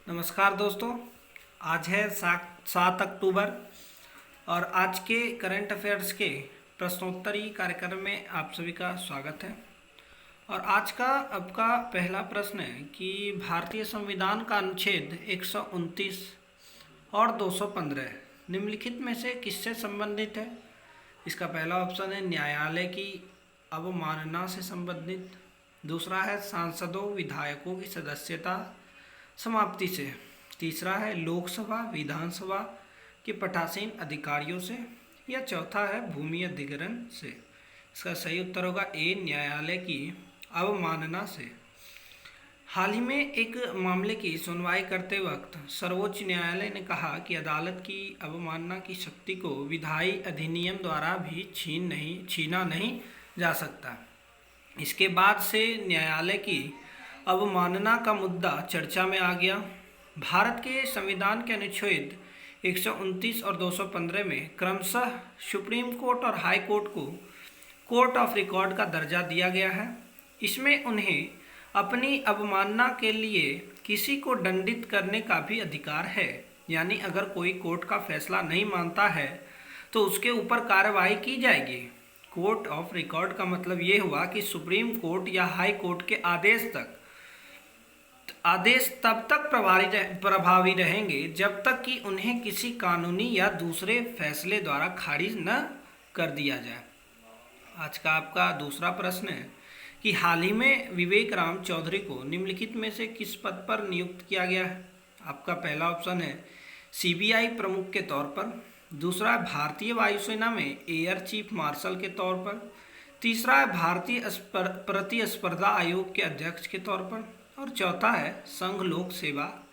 नमस्कार दोस्तों। आज है 7 अक्टूबर और आज के करंट अफेयर्स के प्रश्नोत्तरी कार्यक्रम में आप सभी का स्वागत है। और आज का आपका पहला प्रश्न है कि भारतीय संविधान का अनुच्छेद 129 और 215 निम्नलिखित में से किससे संबंधित है। इसका पहला ऑप्शन है न्यायालय की अवमानना से संबंधित, दूसरा है सांसदों विधायकों की सदस्यता समाप्ति से, तीसरा है लोकसभा विधानसभा के पटासीन अधिकारियों से, या चौथा है भूमि अधिग्रहण से। इसका सही उत्तर होगा ए न्यायालय की अवमानना से। हाल ही में एक मामले की सुनवाई करते वक्त सर्वोच्च न्यायालय ने कहा कि अदालत की अवमानना की शक्ति को विधायी अधिनियम द्वारा भी छीना नहीं जा सकता। इसके बाद से न्यायालय की अवमानना का मुद्दा चर्चा में आ गया। भारत के संविधान के अनुच्छेद 129 और 215 में क्रमशः सुप्रीम कोर्ट और हाई कोर्ट को कोर्ट ऑफ रिकॉर्ड का दर्जा दिया गया है। इसमें उन्हें अपनी अवमानना के लिए किसी को दंडित करने का भी अधिकार है। यानी अगर कोई कोर्ट का फैसला नहीं मानता है तो उसके ऊपर कार्रवाई की जाएगी। कोर्ट ऑफ रिकॉर्ड का मतलब ये हुआ कि सुप्रीम कोर्ट या हाई कोर्ट के आदेश तब तक प्रभावी रहेंगे जब तक कि उन्हें किसी कानूनी या दूसरे फैसले द्वारा खारिज न कर दिया जाए। आज का आपका दूसरा प्रश्न है कि हाल ही में विवेक राम चौधरी को निम्नलिखित में से किस पद पर नियुक्त किया गया है। आपका पहला ऑप्शन है सीबीआई प्रमुख के तौर पर, दूसरा है भारतीय वायुसेना में एयर चीफ मार्शल के तौर पर, तीसरा है भारतीय प्रतिस्पर्धा आयोग के अध्यक्ष के तौर पर, और चौथा है संघ लोक सेवा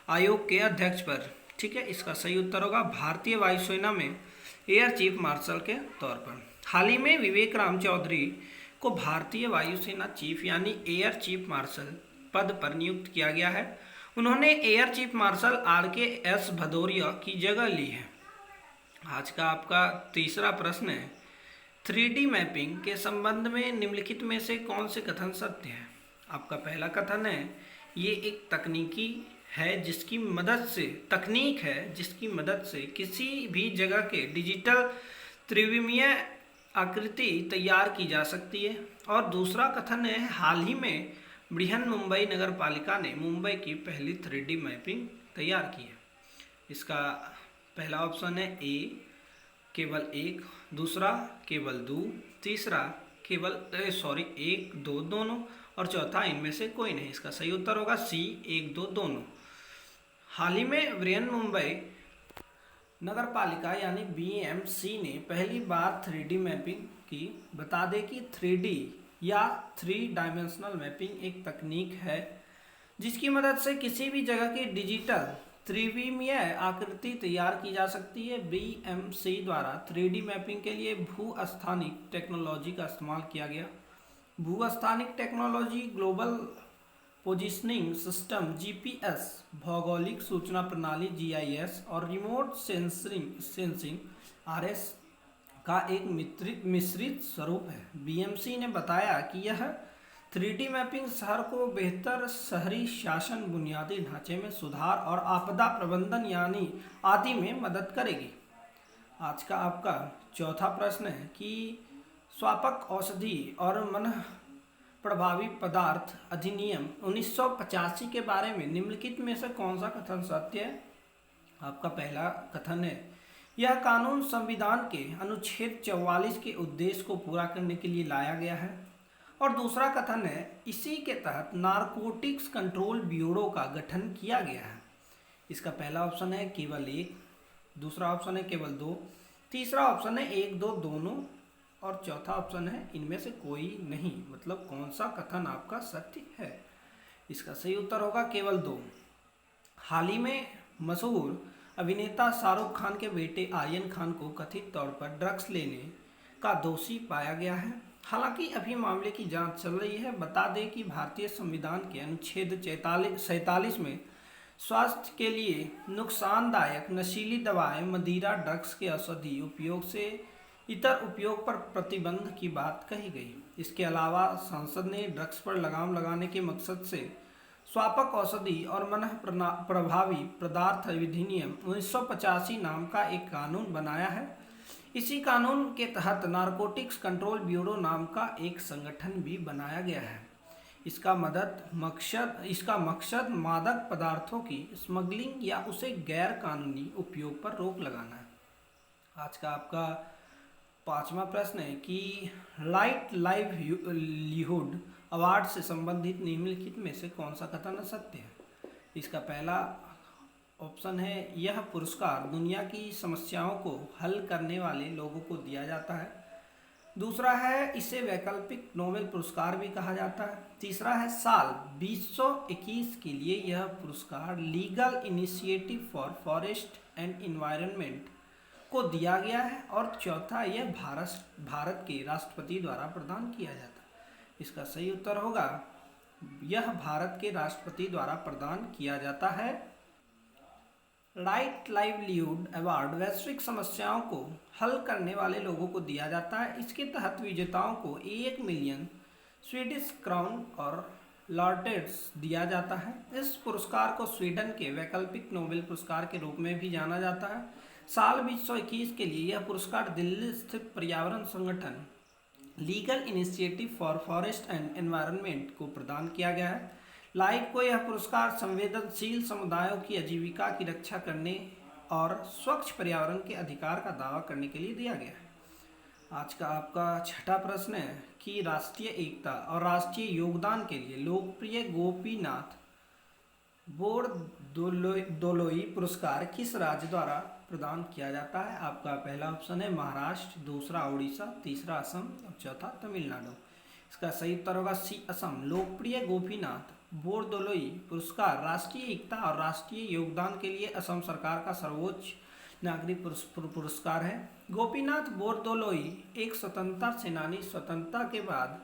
आयोग के अध्यक्ष पर। ठीक है, इसका सही उत्तर होगा भारतीय वायुसेना में एयर चीफ मार्शल के तौर पर। हाल ही में विवेक राम चौधरी को भारतीय वायुसेना चीफ यानी एयर चीफ मार्शल पद पर नियुक्त किया गया है। उन्होंने air chief marshal RKS Bhadauria की जगह ली है। आज का आपका तीसरा प्रश्न है 3D मैपिंग के संबंध में निम्नलिखित में से कौन से कथन सत्य है। आपका पहला कथन है ये एक तकनीक है जिसकी मदद से किसी भी जगह के डिजिटल त्रिविमीय आकृति तैयार की जा सकती है। और दूसरा कथन है हाल ही में बृहन मुंबई नगर पालिका ने मुंबई की पहली 3D मैपिंग तैयार की है। इसका पहला ऑप्शन है ए केवल एक, दूसरा केवल दो, तीसरा केवल 1 2 दोनों, और चौथा इनमें से कोई नहीं। इसका सही उत्तर होगा सी 1 2 दोनों। हाल ही में बृहन मुंबई नगर पालिका यानी BMC ने पहली बार 3D मैपिंग की। बता दें कि 3D या 3 डायमेंशनल मैपिंग एक तकनीक है जिसकी मदद से किसी भी जगह की डिजिटल त्रिविमीय आकृति तैयार की जा सकती है। BMC द्वारा 3D मैपिंग के लिए भू-स्थानिक टेक्नोलॉजी का इस्तेमाल किया गया। भू-स्थानिक technology global positioning system GPS, भौगोलिक सूचना प्रणाली GIS और रिमोट सेंसिंग RS का एक मिश्रित स्वरूप है। BMC ने बताया कि यह 3D मैपिंग शहर को बेहतर शहरी शासन, बुनियादी ढांचे में सुधार और आपदा प्रबंधन यानी आदि में मदद करेगी। आज का आपका चौथा प्रश्न है कि स्वापक औषधि और मन प्रभावी पदार्थ अधिनियम 1985 के बारे में निम्नलिखित में से कौन सा कथन सत्य है। आपका पहला कथन है यह कानून संविधान के अनुच्छेद 44 के उद्देश्य को पूरा करने के लिए लाया गया है। और दूसरा कथन है इसी के तहत नारकोटिक्स कंट्रोल ब्यूरो का गठन किया गया है। इसका पहला ऑप्शन है केवल एक, दूसरा ऑप्शन है केवल दो, तीसरा ऑप्शन है 1 2 दोनों, और चौथा ऑप्शन है इनमें से कोई नहीं। मतलब कौन सा कथन आपका सत्य है। इसका सही उत्तर होगा केवल 2। हाल ही में मशहूर अभिनेता शाहरुख खान के बेटे आर्यन खान को कथित तौर पर ड्रग्स लेने का दोषी पाया गया है। हालांकि अभी मामले की जांच चल रही है। बता दें कि भारतीय संविधान के अनुच्छेद 47 में स्वास्थ्य के लिए नुकसानदायक नशीली दवाएं, मदिरा, ड्रग्स के औषधि उपयोग से इतर उपयोग पर प्रतिबंध की बात कही गई। इसके अलावा संसद ने ड्रग्स पर लगाम लगाने के मकसद से स्वापक औषधि और मन प्रभावी पदार्थ अधिनियम 1985 नाम का एक कानून बनाया है। इसी कानून के तहत नारकोटिक्स कंट्रोल ब्यूरो नाम का एक संगठन भी बनाया गया है। इसका मकसद मादक पदार्थों की स्मगलिंग या उसे गैर कानूनी उपयोग पर रोक लगाना है। आज का आपका 5वां प्रश्न है कि राइट लाइवलीहुड अवार्ड से संबंधित निम्नलिखित में से कौन सा कथन सत्य है। इसका पहला ऑप्शन है, यह पुरस्कार दुनिया की समस्याओं को हल करने वाले लोगों को दिया जाता है। दूसरा है, इसे वैकल्पिक नोबेल पुरस्कार भी कहा जाता है। तीसरा है, साल 2021 के लिए यह पुरस्कार legal initiative for forest and environment को दिया गया है। और चौथा, यह भारत के राष्ट्रपति द्वारा प्रदान किया जाता है। इसका सही उत्तर होगा, यह भारत के राष्ट्रपति द्वारा प्रदान किया जाता है। राइट लाइवलीहुड अवार्ड वैश्विक समस्याओं को हल करने वाले लोगों को दिया जाता है। इसके तहत विजेताओं को 1 मिलियन स्वीडिश क्राउन और लॉर्टेट्स दिया जाता है। इस पुरस्कार को स्वीडन के वैकल्पिक नोबेल पुरस्कार के रूप में भी जाना जाता है। साल 2021 के लिए यह पुरस्कार दिल्ली स्थित पर्यावरण संगठन legal initiative for forest and environment को प्रदान किया गया है। लाइव को यह पुरस्कार संवेदनशील समुदायों की आजीविका की रक्षा करने और स्वच्छ पर्यावरण के अधिकार का दावा करने के लिए दिया गया है। आज का आपका 6ठा प्रश्न है कि राष्ट्रीय एकता और राष्ट्रीय योगदान के लिए लोकप्रिय गोपीनाथ बोरदोलोई पुरस्कार किस राज्य द्वारा प्रदान किया जाता है। आपका पहला ऑप्शन है महाराष्ट्र, दूसरा उड़ीसा, तीसरा असम और चौथा तमिलनाडु। इसका सही उत्तर होगा सी, असम। लोकप्रिय गोपीनाथ बोरदोलोई पुरस्कार राष्ट्रीय एकता और राष्ट्रीय योगदान के लिए असम सरकार का सर्वोच्च नागरिक पुरस्कार है। गोपीनाथ बोरदोलोई एक स्वतंत्रता सेनानी, स्वतंत्रता के बाद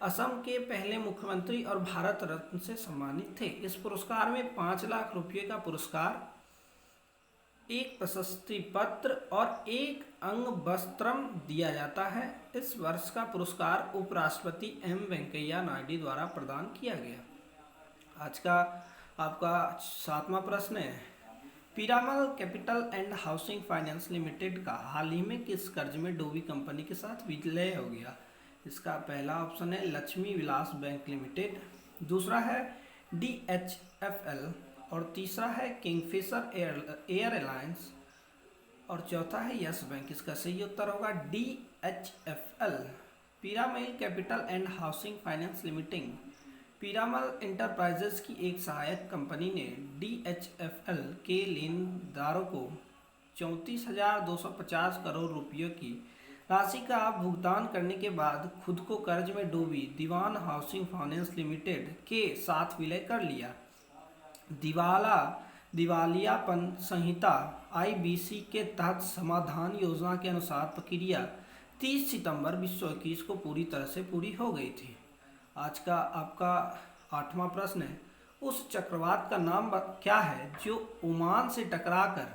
असम के पहले मुख्यमंत्री और भारत रत्न से सम्मानित थे। इस पुरस्कार में 5 लाख रुपये का पुरस्कार, एक प्रशस्ति पत्र और एक अंग वस्त्रम दिया जाता है। इस वर्ष का पुरस्कार उपराष्ट्रपति एम वेंकैया नायडू द्वारा प्रदान किया गया। आज का आपका 7वां प्रश्न है, Piramal capital and housing finance limited का हाल ही में किस कर्ज में डूबी कंपनी के साथ विलय हो गया। इसका पहला ऑप्शन है लक्ष्मी विलास बैंक लिमिटेड, दूसरा है DHFL और तीसरा है किंगफिशर एयरलाइंस और चौथा है यस बैंक। इसका सही उत्तर होगा DHFL। Piramal capital and housing finance limited Piramal enterprises की एक सहायक कंपनी ने DHFL के लेनदारों को 34,250 करोड़ रुपयों की राशि का भुगतान करने के बाद खुद को कर्ज में डूबी दीवान हाउसिंग फाइनेंस लिमिटेड के साथ विलय कर लिया। दिवालियापन संहिता IBC के तहत समाधान योजना के अनुसार प्रक्रिया 30 सितंबर 2021 को पूरी तरह से पूरी हो गई थी। आज का आपका 8वां प्रश्न है, उस चक्रवात का नाम क्या है जो ओमान से टकराकर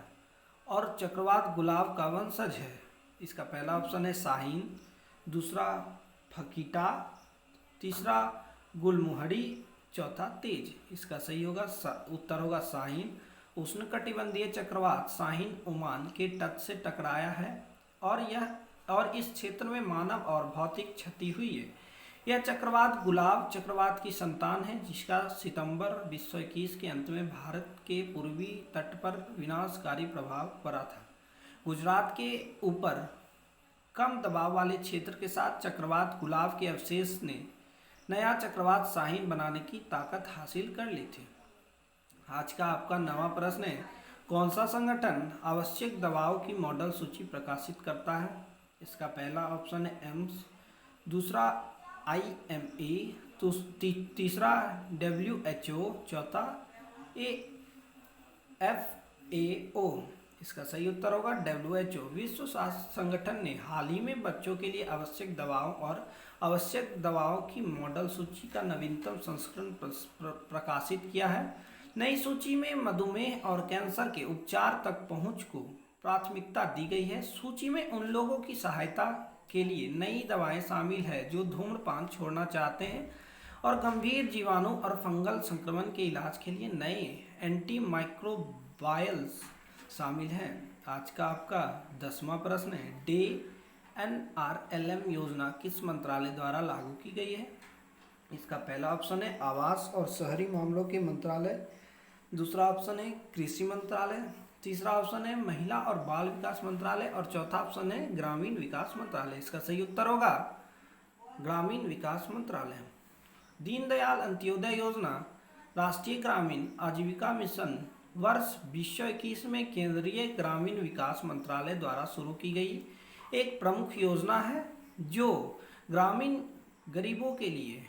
और चक्रवात गुलाब का वंशज है। इसका पहला ऑप्शन है शाहीन, दूसरा फकीटा, तीसरा गुलमुहरी, चौथा तेज। इसका सही होगा उत्तर होगा शाहीन। उष्णकटिबंधीय चक्रवात शाहीन ओमान के तट से टकराया है और इस क्षेत्र में मानव और भौतिक क्षति हुई है। यह चक्रवात गुलाब चक्रवात की संतान है जिसका सितंबर 2021 के अंत में भारत के पूर्वी तट पर विनाशकारी प्रभाव पड़ा था। गुजरात के ऊपर कम दबाव वाले क्षेत्र के साथ चक्रवात गुलाब के अवशेष ने नया चक्रवात शाहीन बनाने की ताकत हासिल कर ली थी। आज का आपका 9वां प्रश्न है, कौन सा संगठन आवश्यक दवाओं की मॉडल सूची प्रकाशित करता है। इसका पहला ऑप्शन है एम्स, दूसरा IMA, तीसरा WHO, चौथा FAO। इसका सही उत्तर होगा WHO। विश्व स्वास्थ्य संगठन ने हाल ही में बच्चों के लिए आवश्यक दवाओं और आवश्यक दवाओं की मॉडल सूची का नवीनतम संस्करण प्रकाशित किया है। नई सूची में मधुमेह और कैंसर के उपचार तक पहुंच को प्राथमिकता दी गई है। सूची में उन लोगों की सहायता के लिए नई दवाएं शामिल है जो धूम्रपान छोड़ना चाहते हैं और गंभीर जीवाणु और फंगल संक्रमण के इलाज के लिए नए एंटी माइक्रोबायल्स शामिल हैं। आज का आपका 10वां प्रश्न है, DNRLM योजना किस मंत्रालय द्वारा लागू की गई है? इसका पहला ऑप्शन है आवास और शहरी मामलों के मंत्रालय, दूसरा ऑप्शन है कृषि मंत्रालय, तीसरा ऑप्शन है महिला और बाल विकास मंत्रालय और चौथा ऑप्शन है ग्रामीण विकास मंत्रालय। इसका सही उत्तर होगा ग्रामीण विकास मंत्रालय। दीनदयाल अंत्योदय योजना राष्ट्रीय ग्रामीण आजीविका मिशन वर्ष 2021 में केंद्रीय ग्रामीण विकास मंत्रालय द्वारा शुरू की गई एक प्रमुख योजना है जो ग्रामीण गरीबों के लिए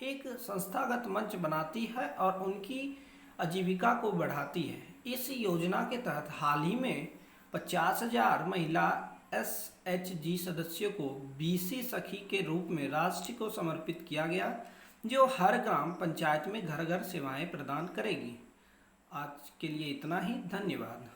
एक संस्थागत मंच बनाती है और उनकी आजीविका को बढ़ाती है। इस योजना के तहत हाल ही में 50,000 महिला SHG सदस्यों को BC सखी के रूप में राष्ट्र को समर्पित किया गया, जो हर ग्राम पंचायत में घर घर सेवाएं प्रदान करेगी। आज के लिए इतना ही, धन्यवाद।